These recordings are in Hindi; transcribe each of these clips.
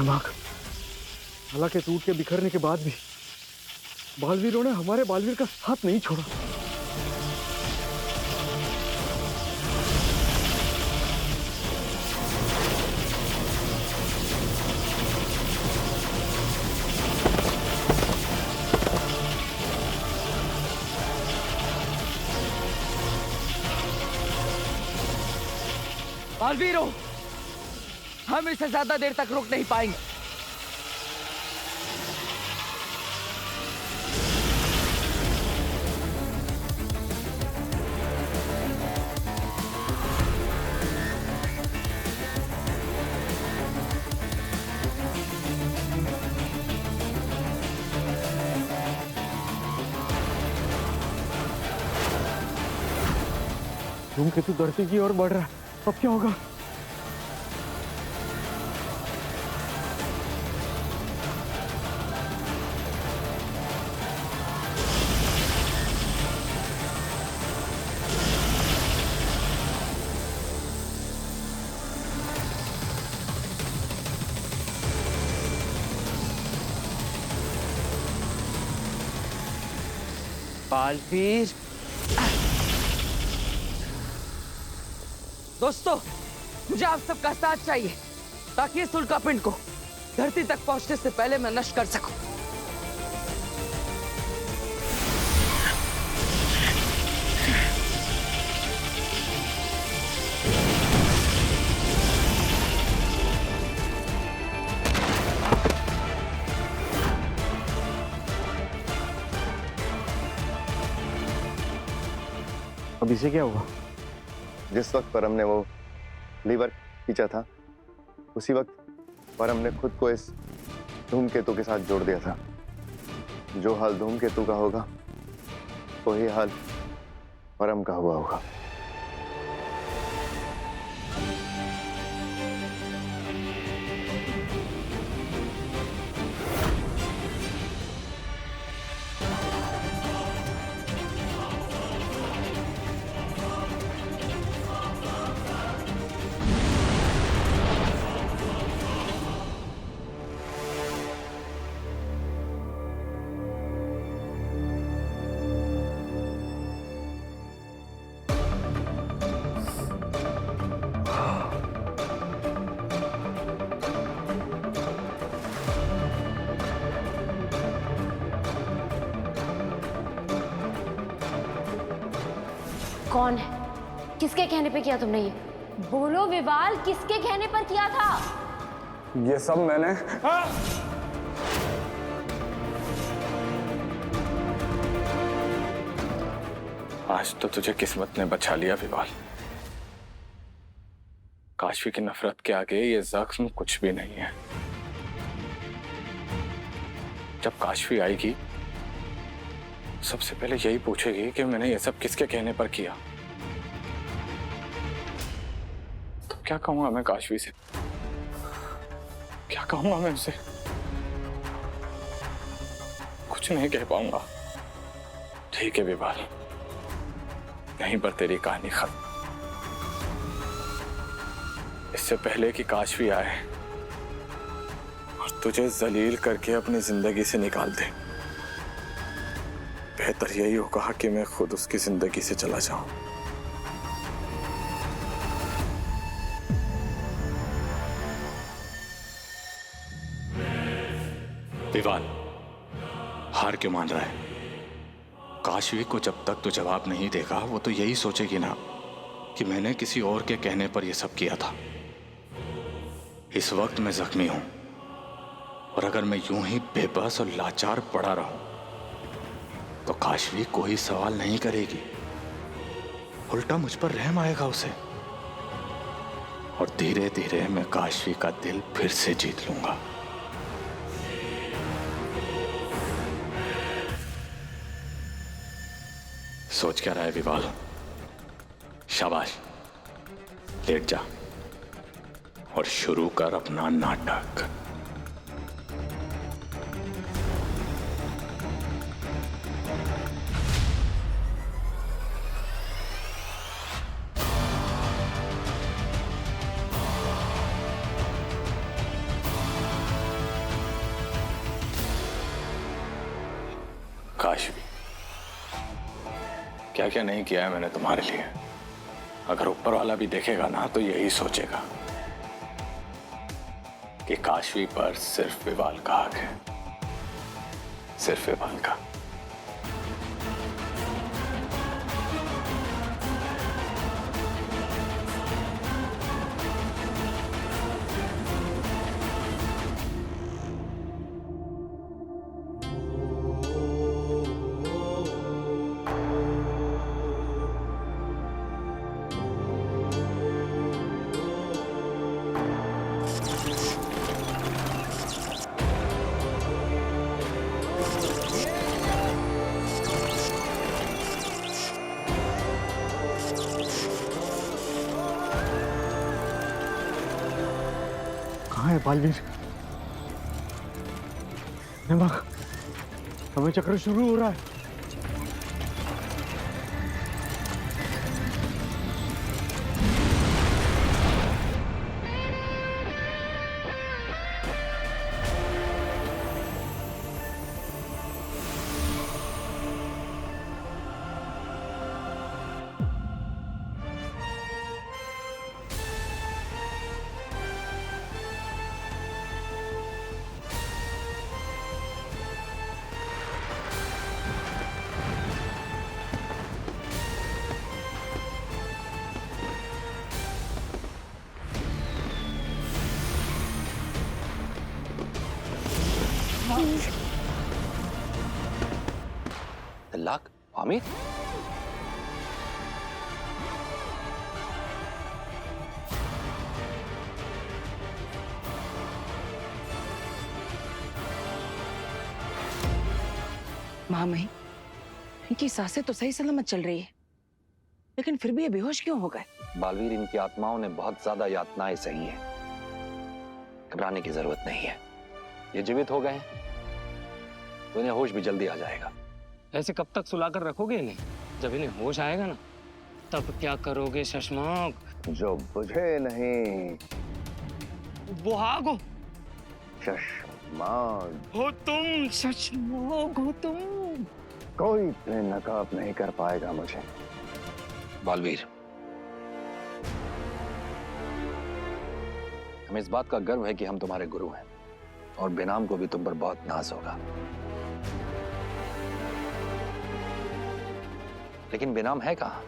दिमाग। हालांकि टूट के बिखरने के बाद भी बालवीरों ने हमारे बालवीर का साथ नहीं छोड़ा। बालवीरों, हम इसे ज्यादा देर तक रुक नहीं पाएंगे। धूमकेतु धरती की ओर बढ़ रहा है, अब क्या होगा? बालवीर, दोस्तों, मुझे आप सबका साथ चाहिए ताकि इस उल्कापिंड को धरती तक पहुंचने से पहले मैं नष्ट कर सकूं। अब इसे क्या हुआ? जिस वक्त परम ने वो लीवर खींचा था, उसी वक्त परम ने खुद को इस धूमकेतु के साथ जोड़ दिया था। जो हाल धूमकेतु का होगा, वही हाल परम का हुआ होगा। कौन है? किसके कहने पे किया तुमने ये? बोलो विवाल, किसके कहने पर किया था? ये सब मैंने। आज तो तुझे किस्मत ने बचा लिया विवाल। काशवी की नफरत के आगे ये जख्म कुछ भी नहीं है। जब काशवी आएगी, सबसे पहले यही पूछेगी कि मैंने ये सब किसके कहने पर किया। तो क्या कहूंगा मैं काशवी से? क्या कहूंगा मैं उसे? कुछ नहीं कह पाऊंगा। ठीक है विवाल, यहीं पर तेरी कहानी खत्म। इससे पहले कि काशवी आए और तुझे जलील करके अपनी जिंदगी से निकाल दे, बेहतर यही होगा कि मैं खुद उसकी जिंदगी से चला जाऊं। विवाल, हार क्यों मान रहा है? काशवी को जब तक तो जवाब नहीं देगा, वो तो यही सोचेगी ना कि मैंने किसी और के कहने पर यह सब किया था। इस वक्त मैं जख्मी हूं, और अगर मैं यूं ही बेबस और लाचार पड़ा रहूं तो काशवी कोई सवाल नहीं करेगी, उल्टा मुझ पर रहम आएगा उसे, और धीरे धीरे मैं काशवी का दिल फिर से जीत लूंगा। सोच क्या रहा है विवाल? शाबाश, लेट जा और शुरू कर अपना नाटक। काशवी, क्या क्या नहीं किया है मैंने तुम्हारे लिए। अगर ऊपर वाला भी देखेगा ना तो यही सोचेगा कि काशवी पर सिर्फ विवाल का हक है, सिर्फ विवाल का। कहाँ है बालवीर? नमक, समय चक्र शुरू हो रहा है। लाख आमिर, मामी, इनकी सांसें तो सही सलामत चल रही है, लेकिन फिर भी ये बेहोश क्यों हो गए? बालवीर, इनकी आत्माओं ने बहुत ज्यादा यातनाएं सही हैं। घबराने की जरूरत नहीं है। ये जीवित हो गए हैं तो इन्हें होश भी जल्दी आ जाएगा। ऐसे कब तक सुलाकर रखोगे इन्हें? जब इन्हें होश आएगा ना, तब क्या करोगे शशमाक? जो बुझे नहीं बुहाग हो शशमाक, हो तुम, शशमाक हो तुम। कोई बेनकाब नहीं कर पाएगा मुझे। बालवीर, हमें इस बात का गर्व है कि हम तुम्हारे गुरु हैं और बेनाम को भी तुम पर बहुत नाज होगा। लेकिन बेनाम है कहां?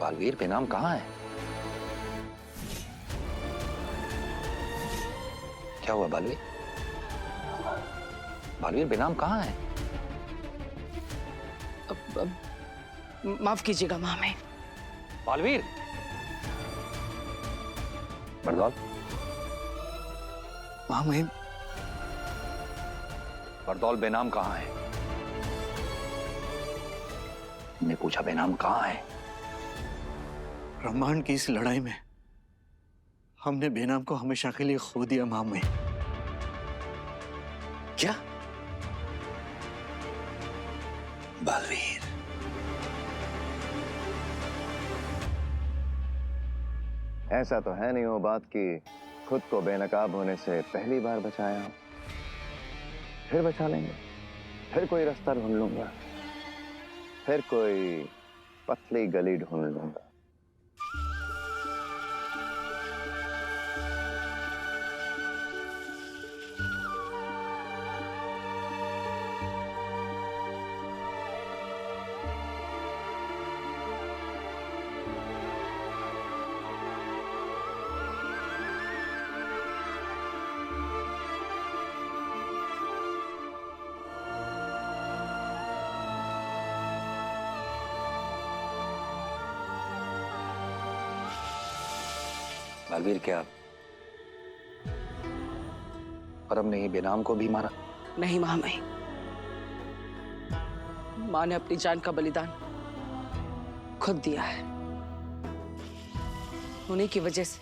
बालवीर, बेनाम कहां है? क्या हुआ बालवीर? बालवीर, बेनाम कहां है? माफ कीजिएगा मामी। बालवीर, बरदौल, मामी, बरदौल, बेनाम कहां है? ने पूछा, बेनाम कहां है? ब्रह्मांड की इस लड़ाई में हमने बेनाम को हमेशा के लिए खो दिया मामी। क्या? बालवीर, ऐसा तो है नहीं वो बात कि खुद को बेनकाब होने से पहली बार बचाया। फिर बचा लेंगे, फिर कोई रास्ता ढूंढ लूंगा, फिर कोई पतली गली ढूंढ लूंगा। बालवीर, क्या परम ने ही बेनाम को भी मारा? नहीं मामी, माँ ने अपनी जान का बलिदान खुद दिया है। उन्हीं की वजह से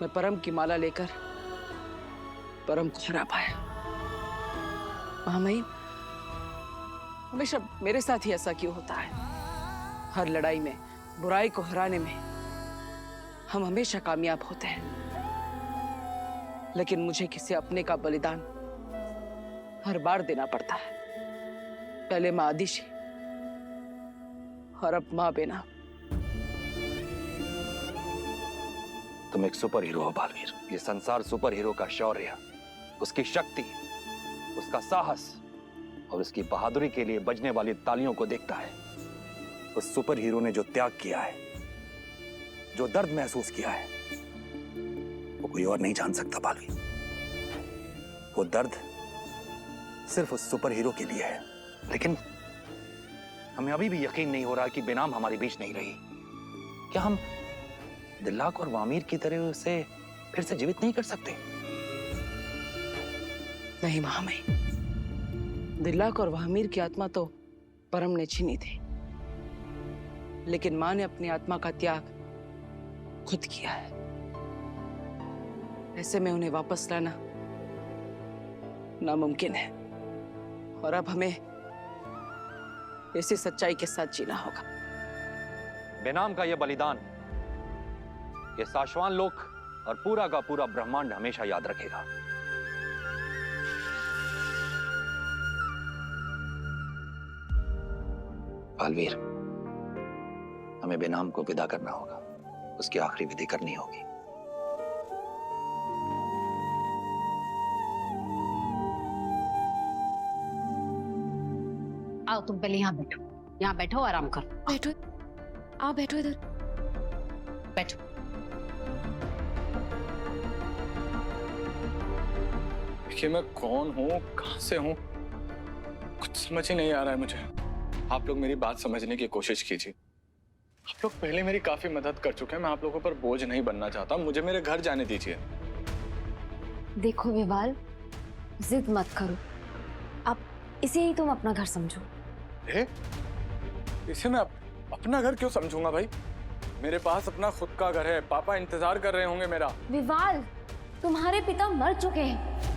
मैं परम की माला लेकर परम को हरा पाया। मामी, हमेशा मेरे साथ ही ऐसा क्यों होता है? हर लड़ाई में बुराई को हराने में हम हमेशा कामयाब होते हैं, लेकिन मुझे किसी अपने का बलिदान हर बार देना पड़ता है। पहले माँ आदिशी और अब माँ बेना। तुम एक सुपर हीरो हो बालवीर। ये संसार सुपर हीरो का शौर्य, उसकी शक्ति, उसका साहस और उसकी बहादुरी के लिए बजने वाली तालियों को देखता है। उस सुपर हीरो ने जो त्याग किया है, जो दर्द महसूस किया है, वो कोई और नहीं जान सकता बालवीर। वो दर्द सिर्फ उस सुपर हीरो के लिए है। लेकिन हमें अभी भी यकीन नहीं हो रहा कि बेनाम हमारे बीच नहीं रही। क्या हम दिल्लाक और वामीर की तरह उसे फिर से जीवित नहीं कर सकते? नहीं महामई, दिल्लाक और वाहमीर की आत्मा तो परम ने छीनी थी, लेकिन मां ने अपनी आत्मा का त्याग खुद किया है। ऐसे में उन्हें वापस लाना नामुमकिन है और अब हमें इसी सच्चाई के साथ जीना होगा। बेनाम का यह बलिदान ये साशवान लोक और पूरा का पूरा ब्रह्मांड हमेशा याद रखेगा। बालवीर, हमें बेनाम को विदा करना होगा। उसकी आखिरी विधि करनी होगी। आओ तुम पहले यहाँ बैठो, यहाँ बैठो, आराम करो। बैठो, आप बैठो इधर। बैठो। देखिए मैं कौन हूँ, कहाँ से हूँ, कुछ समझ ही नहीं आ रहा है मुझे। आप लोग मेरी बात समझने की कोशिश कीजिए। आप लोग पहले मेरी काफी मदद कर चुके हैं। मैं आप लोगों पर बोझ नहीं बनना चाहता। मुझे मेरे घर जाने दीजिए। देखो विवाल, जिद मत करो। अब इसे ही तुम अपना घर समझो। इसे मैं अपना घर क्यों समझूंगा भाई? मेरे पास अपना खुद का घर है। पापा इंतजार कर रहे होंगे मेरा। विवाल, तुम्हारे पिता मर चुके हैं।